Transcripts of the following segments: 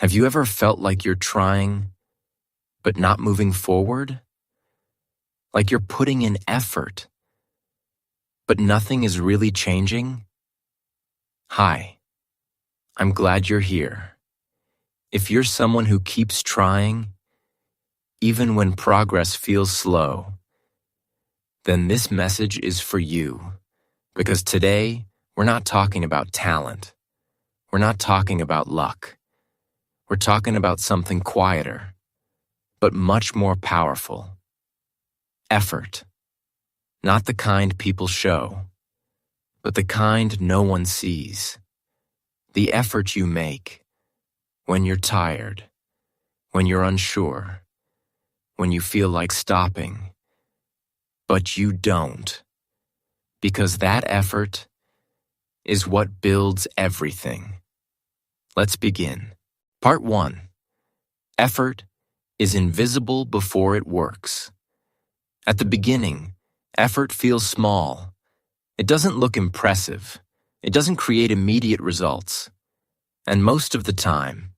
Have you ever felt like you're trying, but not moving forward? Like you're putting in effort, but nothing is really changing? Hi, I'm glad you're here. If you're someone who keeps trying, even when progress feels slow, then this message is for you. Because today, we're not talking about talent. We're not talking about luck. We're talking about something quieter, but much more powerful. Effort. Not the kind people show, but the kind no one sees. The effort you make when you're tired, when you're unsure, when you feel like stopping, but you don't. Because that effort is what builds everything. Let's begin. Part 1. Effort is invisible before it works. At the beginning, effort feels small. It doesn't look impressive. It doesn't create immediate results. And most of the time,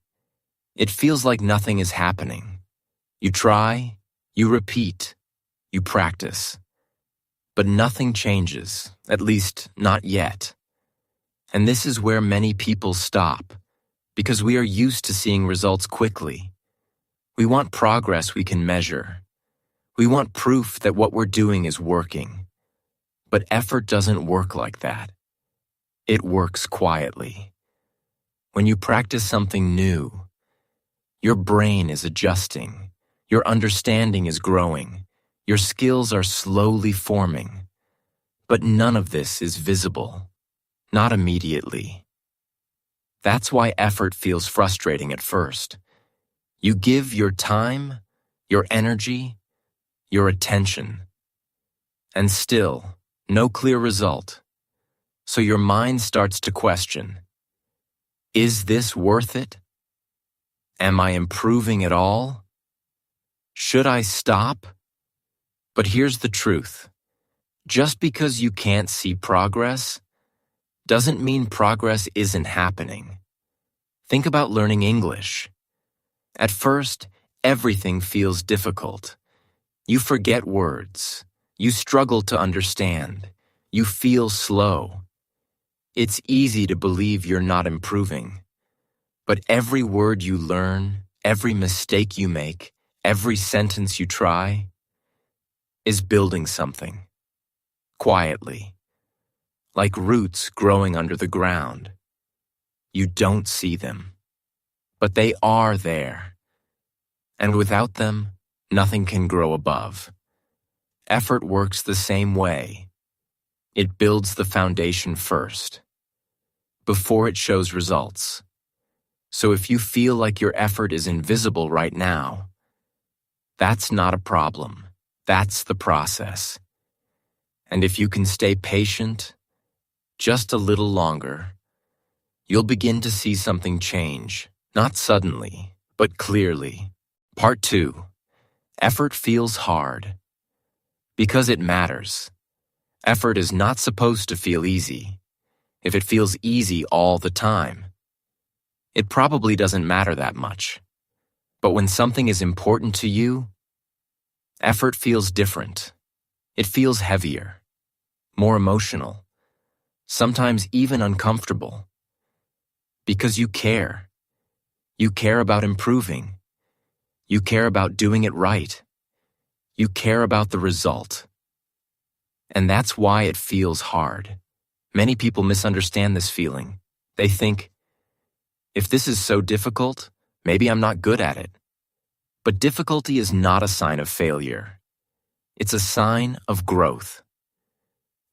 it feels like nothing is happening. You try, you repeat, you practice. But nothing changes, at least not yet. And this is where many people stop, because we are used to seeing results quickly. We want progress we can measure. We want proof that what we're doing is working. But effort doesn't work like that. It works quietly. When you practice something new, your brain is adjusting, your understanding is growing, your skills are slowly forming. But none of this is visible, not immediately. That's why effort feels frustrating at first. You give your time, your energy, your attention, and still, no clear result. So your mind starts to question, is this worth it? Am I improving at all? Should I stop? But here's the truth. Just because you can't see progress doesn't mean progress isn't happening. Think about learning English. At first, everything feels difficult. You forget words. You struggle to understand. You feel slow. It's easy to believe you're not improving. But every word you learn, every mistake you make, every sentence you try, is building something. Quietly. Like roots growing under the ground. You don't see them. But they are there. And without them, nothing can grow above. Effort works the same way. It builds the foundation first, before it shows results. So if you feel like your effort is invisible right now, that's not a problem. That's the process. And if you can stay patient, just a little longer, you'll begin to see something change, not suddenly, but clearly. Part 2. Effort feels hard. Because it matters. Effort is not supposed to feel easy. If it feels easy all the time, it probably doesn't matter that much. But when something is important to you, effort feels different. It feels heavier, more emotional, sometimes even uncomfortable. Because you care. You care about improving. You care about doing it right. You care about the result. And that's why it feels hard. Many people misunderstand this feeling. They think, if this is so difficult, maybe I'm not good at it. But difficulty is not a sign of failure. It's a sign of growth.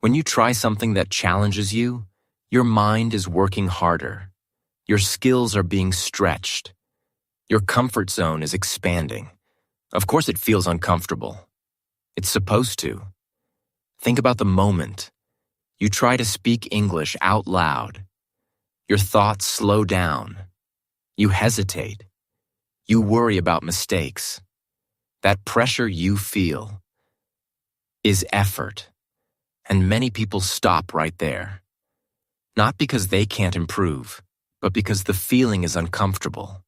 When you try something that challenges you, your mind is working harder. Your skills are being stretched. Your comfort zone is expanding. Of course it feels uncomfortable. It's supposed to. Think about the moment you try to speak English out loud. Your thoughts slow down. You hesitate. You worry about mistakes. That pressure you feel is effort. And many people stop right there. Not because they can't improve, but because the feeling is uncomfortable.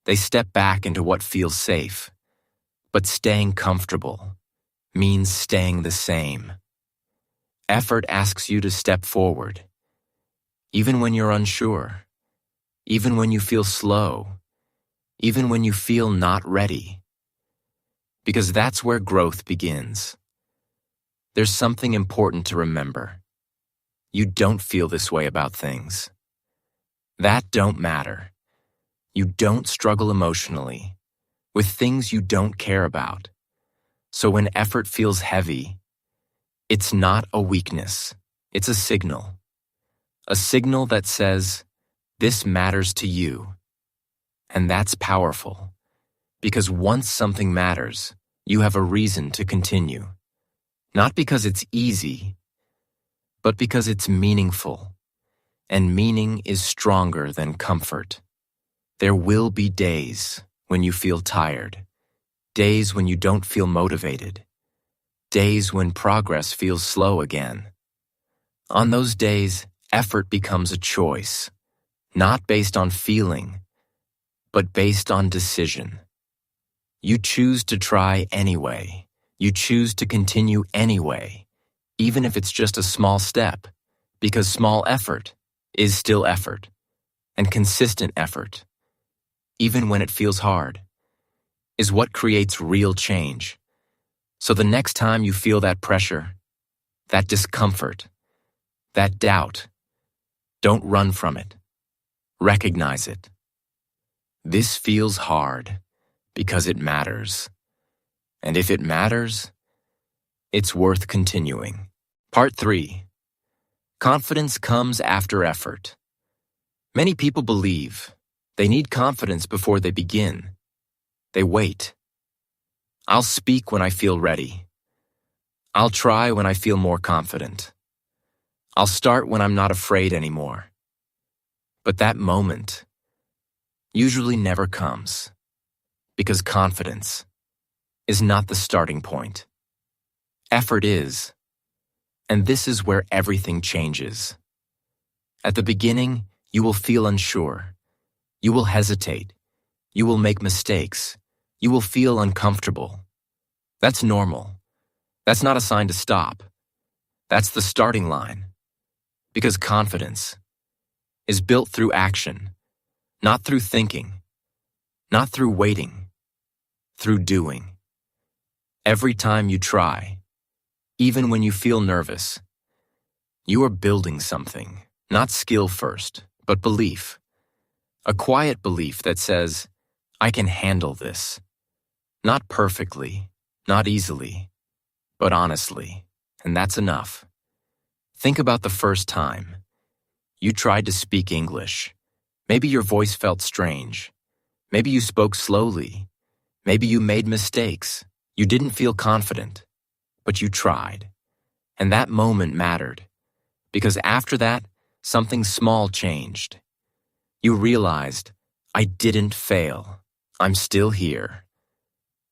They step back into what feels safe. But staying comfortable means staying the same. Effort asks you to step forward, even when you're unsure, even when you feel slow, even when you feel not ready. Because that's where growth begins. There's something important to remember. You don't feel this way about things. That don't matter. You don't struggle emotionally with things you don't care about. So when effort feels heavy, it's not a weakness. It's a signal. A signal that says, this matters to you. And that's powerful. Because once something matters, you have a reason to continue. Not because it's easy, but because it's meaningful. And meaning is stronger than comfort. There will be days when you feel tired, days when you don't feel motivated, days when progress feels slow again. On those days, effort becomes a choice, not based on feeling, but based on decision. You choose to try anyway. You choose to continue anyway, even if it's just a small step, because small effort is still effort, and consistent effort, even when it feels hard, is what creates real change. So the next time you feel that pressure, that discomfort, that doubt, don't run from it. Recognize it. This feels hard because it matters. And if it matters, it's worth continuing. Part 3. Confidence comes after effort. Many people believe they need confidence before they begin. They wait. I'll speak when I feel ready. I'll try when I feel more confident. I'll start when I'm not afraid anymore. But that moment usually never comes, because confidence is not the starting point. Effort is, and this is where everything changes. At the beginning, you will feel unsure. You will hesitate. You will make mistakes. You will feel uncomfortable. That's normal. That's not a sign to stop. That's the starting line. Because confidence is built through action, not through thinking, not through waiting, through doing. Every time you try, even when you feel nervous, you are building something, not skill first, but belief. A quiet belief that says, I can handle this. Not perfectly, not easily, but honestly, and that's enough. Think about the first time you tried to speak English. Maybe your voice felt strange. Maybe you spoke slowly. Maybe you made mistakes. You didn't feel confident, but you tried. And that moment mattered, because after that, something small changed. You realized, I didn't fail. I'm still here.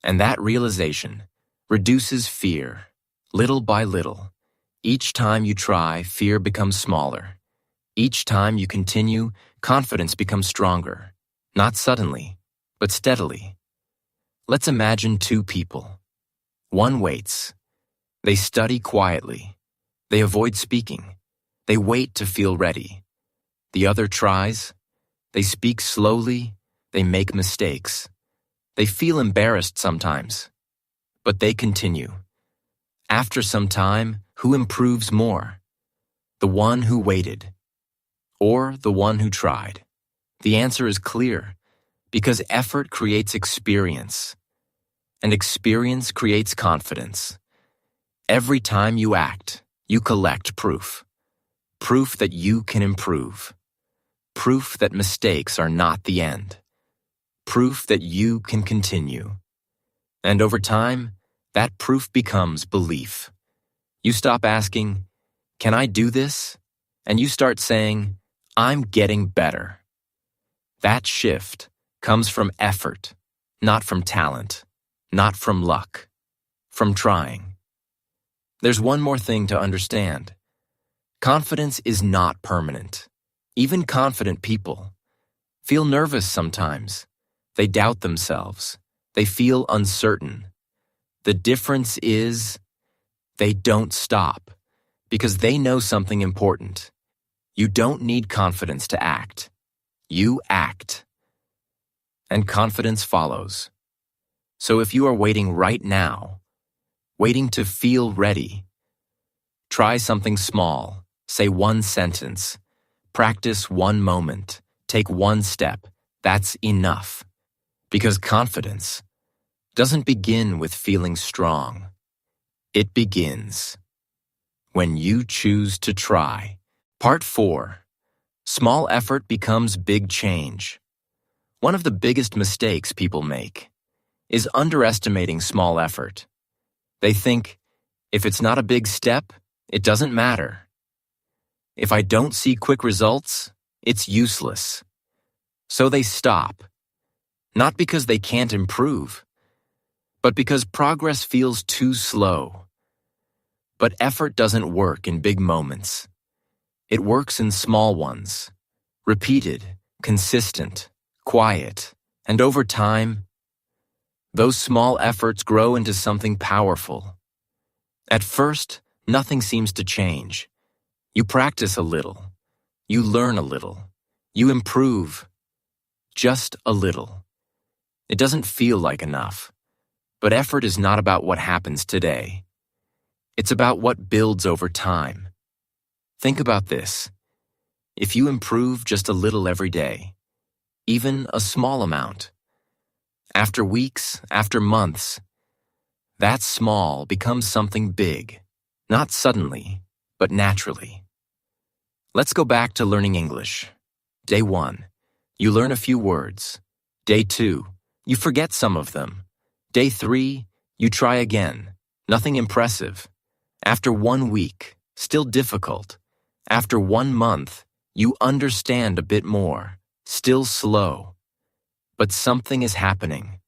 And that realization reduces fear, little by little. Each time you try, fear becomes smaller. Each time you continue, confidence becomes stronger. Not suddenly, but steadily. Let's imagine two people. One waits. They study quietly. They avoid speaking. They wait to feel ready. The other tries. They speak slowly. They make mistakes. They feel embarrassed sometimes. But they continue. After some time, who improves more? The one who waited, or the one who tried? The answer is clear, because effort creates experience, and experience creates confidence. Every time you act, you collect proof. Proof that you can improve. Proof that mistakes are not the end. Proof that you can continue. And over time, that proof becomes belief. You stop asking, can I do this? And you start saying, I'm getting better. That shift comes from effort, not from talent, not from luck, from trying. There's one more thing to understand. Confidence is not permanent. Even confident people feel nervous sometimes. They doubt themselves. They feel uncertain. The difference is they don't stop because they know something important. You don't need confidence to act. You act. And confidence follows. So if you are waiting right now, waiting to feel ready, try something small. Say one sentence. Practice one moment. Take one step. That's enough. Because confidence doesn't begin with feeling strong. It begins when you choose to try. Part 4. Small effort becomes big change. One of the biggest mistakes people make is underestimating small effort. They think, if it's not a big step, it doesn't matter. If I don't see quick results, it's useless. So they stop. Not because they can't improve, but because progress feels too slow. But effort doesn't work in big moments. It works in small ones, repeated, consistent, quiet, and over time, those small efforts grow into something powerful. At first, nothing seems to change. You practice a little. You learn a little. You improve. Just a little. It doesn't feel like enough. But effort is not about what happens today. It's about what builds over time. Think about this. If you improve just a little every day, even a small amount, after weeks, after months, that small becomes something big. Not suddenly, but naturally. Let's go back to learning English. Day 1, you learn a few words. Day 2, you forget some of them. Day 3, you try again. Nothing impressive. After 1 week, still difficult. After 1 month, you understand a bit more. Still slow. But something is happening.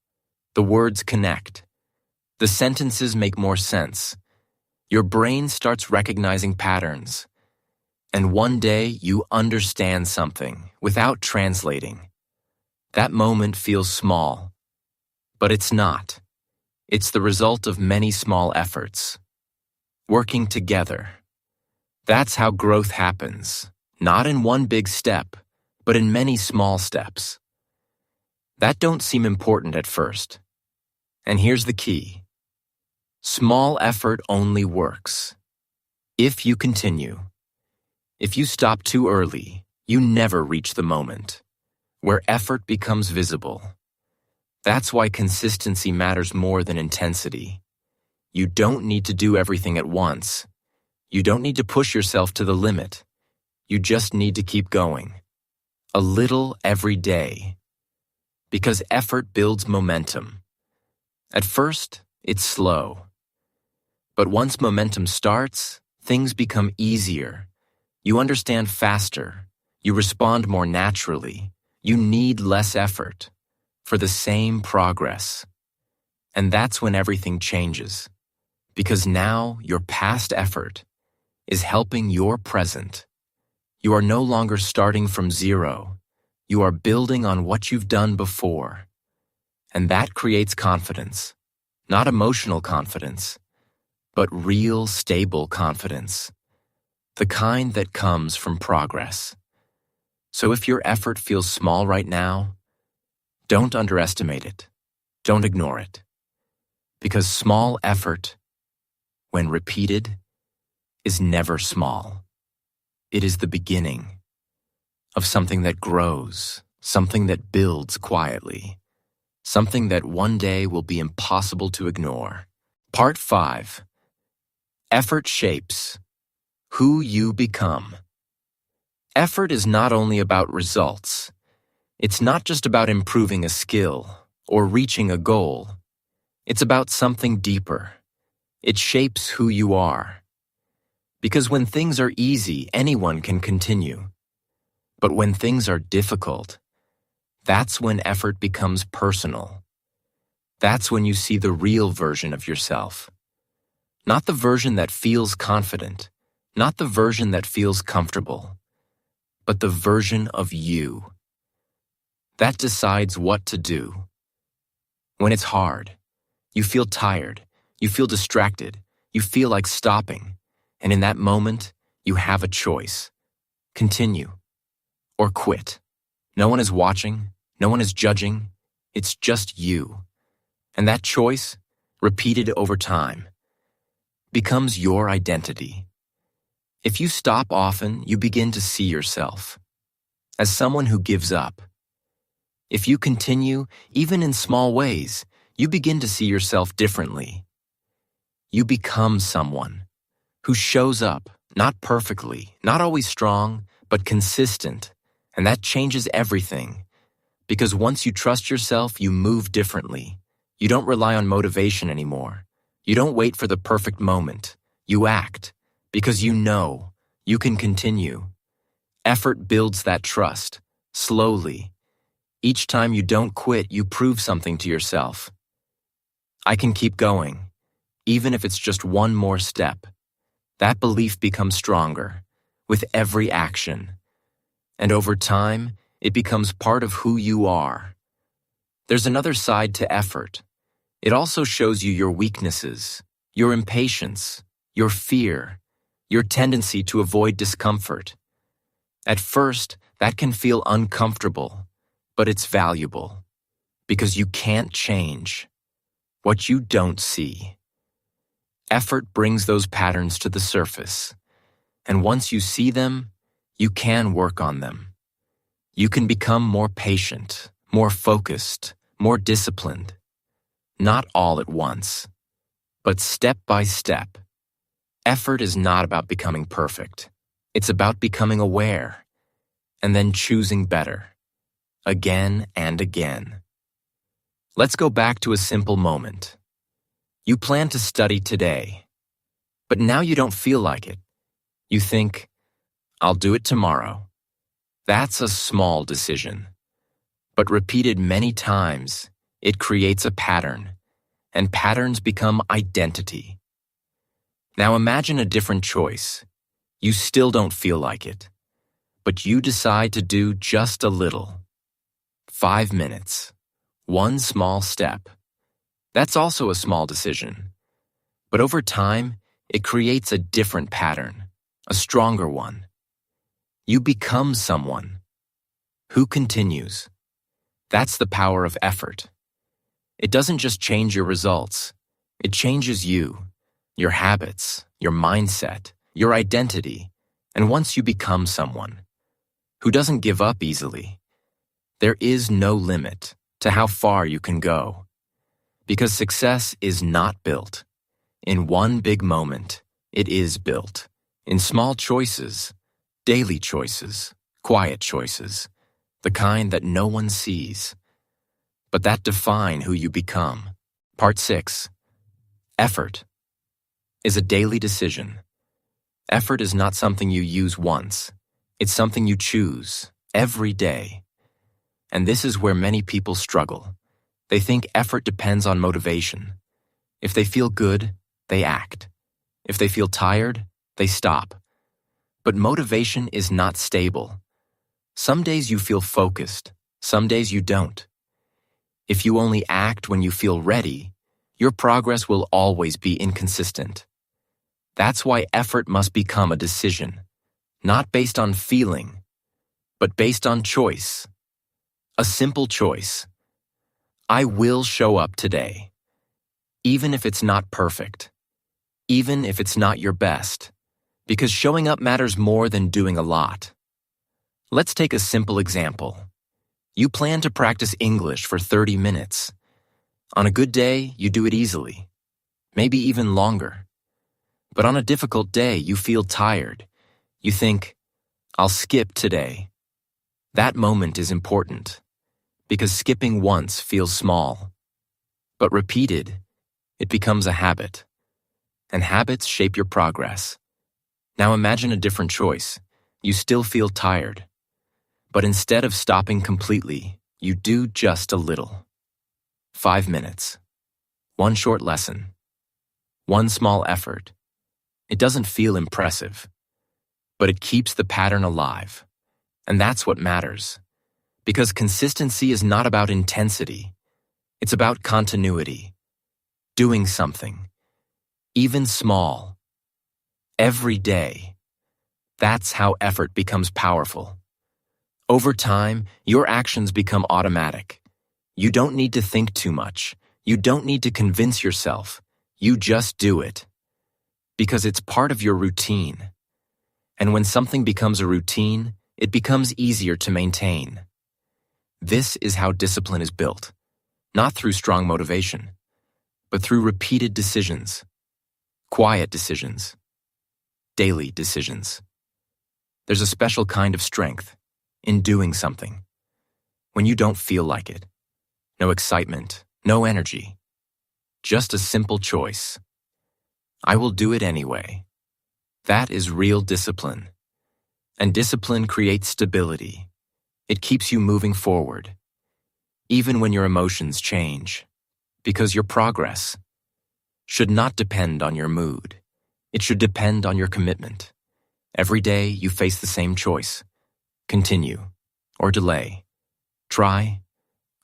The words connect. The sentences make more sense. Your brain starts recognizing patterns. And one day you understand something without translating. That moment feels small. But it's not. It's the result of many small efforts. Working together. That's how growth happens. Not in one big step, but in many small steps. That don't seem important at first. And here's the key. Small effort only works if you continue. If you stop too early, you never reach the moment where effort becomes visible. That's why consistency matters more than intensity. You don't need to do everything at once. You don't need to push yourself to the limit. You just need to keep going. A little every day. Because effort builds momentum. At first, it's slow. But once momentum starts, things become easier. You understand faster. You respond more naturally. You need less effort for the same progress. And that's when everything changes. Because now your past effort is helping your present. You are no longer starting from zero. You are building on what you've done before. And that creates confidence. Not emotional confidence, but real, stable confidence. The kind that comes from progress. So if your effort feels small right now, don't underestimate it. Don't ignore it. Because small effort, when repeated, is never small. It is the beginning of something that grows, something that builds quietly, something that one day will be impossible to ignore. Part 5. Effort shapes who you become. Effort is not only about results. It's not just about improving a skill or reaching a goal. It's about something deeper. It shapes who you are. Because when things are easy, anyone can continue. But when things are difficult, that's when effort becomes personal. That's when you see the real version of yourself. Not the version that feels confident, not the version that feels comfortable, but the version of you That decides what to do. When it's hard, you feel tired, you feel distracted, you feel like stopping, and in that moment, you have a choice. Continue or quit. No one is watching, no one is judging, it's just you. And that choice, repeated over time, becomes your identity. If you stop often, you begin to see yourself as someone who gives up. If you continue, even in small ways, you begin to see yourself differently. You become someone who shows up, not perfectly, not always strong, but consistent. And that changes everything. Because once you trust yourself, you move differently. You don't rely on motivation anymore. You don't wait for the perfect moment. You act because you know you can continue. Effort builds that trust, slowly. Each time you don't quit, you prove something to yourself. I can keep going, even if it's just one more step. That belief becomes stronger with every action. And over time, it becomes part of who you are. There's another side to effort. It also shows you your weaknesses, your impatience, your fear, your tendency to avoid discomfort. At first, that can feel uncomfortable, but it's valuable because you can't change what you don't see. Effort brings those patterns to the surface, and once you see them, you can work on them. You can become more patient, more focused, more disciplined. Not all at once, but step by step. Effort is not about becoming perfect. It's about becoming aware and then choosing better, again and again. Let's go back to a simple moment. You plan to study today, but now you don't feel like it. You think, I'll do it tomorrow. That's a small decision, but repeated many times, it creates a pattern, and patterns become identity. Now imagine a different choice. You still don't feel like it, but you decide to do just a little. 5 minutes, one small step. That's also a small decision, but over time, it creates a different pattern, a stronger one. You become someone who continues. That's the power of effort. It doesn't just change your results. It changes you, your habits, your mindset, your identity. And once you become someone who doesn't give up easily, there is no limit to how far you can go. Because success is not built in one big moment. It is built in small choices, daily choices, quiet choices, the kind that no one sees, but that define who you become. Part 6. Effort is a daily decision. Effort is not something you use once. It's something you choose every day. And this is where many people struggle. They think effort depends on motivation. If they feel good, they act. If they feel tired, they stop. But motivation is not stable. Some days you feel focused, some days you don't. If you only act when you feel ready, your progress will always be inconsistent. That's why effort must become a decision, not based on feeling, but based on choice. A simple choice. I will show up today, even if it's not perfect, even if it's not your best, because showing up matters more than doing a lot. Let's take a simple example. You plan to practice English for 30 minutes. On a good day, you do it easily, maybe even longer. But on a difficult day, you feel tired. You think, I'll skip today. That moment is important, because skipping once feels small. But repeated, it becomes a habit. And habits shape your progress. Now imagine a different choice. You still feel tired. But instead of stopping completely, you do just a little. 5 minutes. One short lesson. One small effort. It doesn't feel impressive, but it keeps the pattern alive. And that's what matters. Because consistency is not about intensity. It's about continuity. Doing something, even small, every day. That's how effort becomes powerful. Over time, your actions become automatic. You don't need to think too much. You don't need to convince yourself. You just do it. Because it's part of your routine. And when something becomes a routine, it becomes easier to maintain. This is how discipline is built, not through strong motivation, but through repeated decisions, quiet decisions, daily decisions. There's a special kind of strength in doing something when you don't feel like it. No excitement, no energy, just a simple choice. I will do it anyway. That is real discipline. And discipline creates stability. It keeps you moving forward, even when your emotions change, because your progress should not depend on your mood. It should depend on your commitment. Every day you face the same choice: continue or delay, try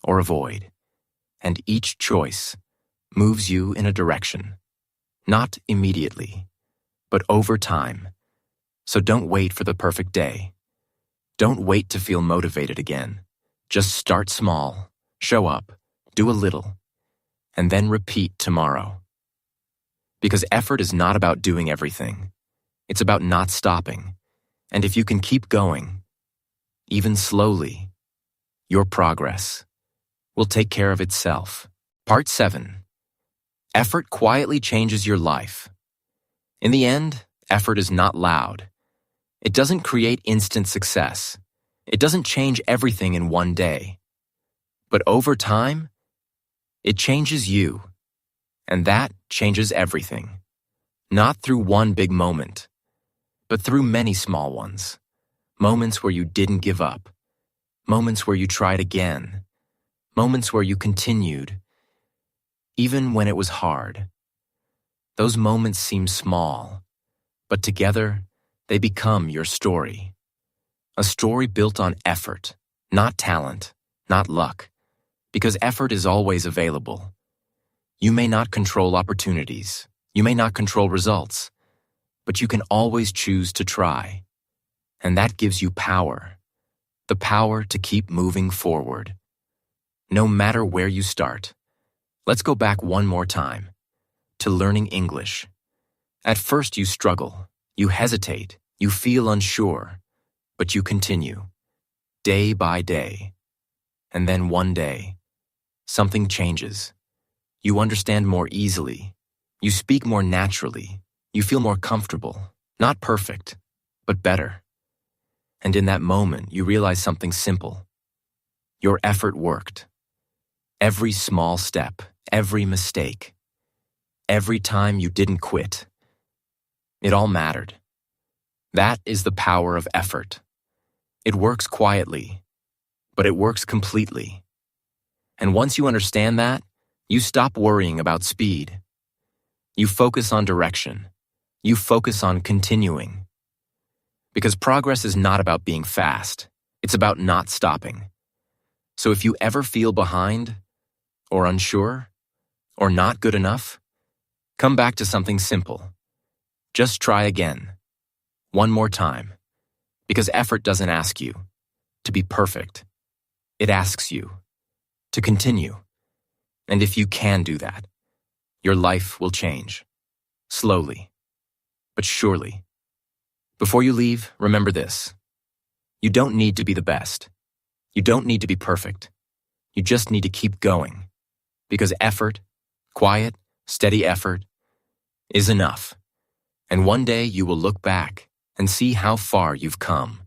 or avoid. And each choice moves you in a direction, not immediately, but over time. So don't wait for the perfect day. Don't wait to feel motivated again. Just start small, show up, do a little, and then repeat tomorrow. Because effort is not about doing everything. It's about not stopping. And if you can keep going, even slowly, your progress will take care of itself. Part 7. Effort quietly changes your life. In the end, effort is not loud. It doesn't create instant success. It doesn't change everything in one day. But over time, it changes you. And that changes everything. Not through one big moment, but through many small ones. Moments where you didn't give up. Moments where you tried again. Moments where you continued, even when it was hard. Those moments seem small, but together, they become your story. A story built on effort, not talent, not luck, because effort is always available. You may not control opportunities, you may not control results, but you can always choose to try. And that gives you power, the power to keep moving forward. No matter where you start. Let's go back one more time to learning English. At first you struggle, you hesitate, you feel unsure, but you continue, day by day. And then one day, something changes. You understand more easily, you speak more naturally, you feel more comfortable, not perfect, but better. And in that moment, you realize something simple. Your effort worked. Every small step, every mistake, every time you didn't quit, it all mattered. That is the power of effort. It works quietly, but it works completely. And once you understand that, you stop worrying about speed. You focus on direction. You focus on continuing. Because progress is not about being fast. It's about not stopping. So if you ever feel behind, or unsure, or not good enough, come back to something simple. Just try again. One more time. Because effort doesn't ask you to be perfect. It asks you to continue. And if you can do that, your life will change. Slowly, but surely. Before you leave, remember this. You don't need to be the best. You don't need to be perfect. You just need to keep going. Because effort, quiet, steady effort, is enough. And one day you will look back and see how far you've come.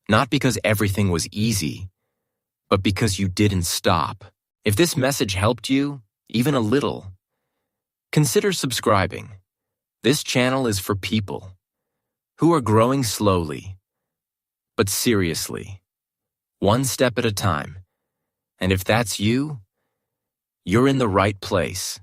Not because everything was easy, but because you didn't stop. If this message helped you, even a little, consider subscribing. This channel is for people who are growing slowly, but seriously, one step at a time. And if that's you, you're in the right place.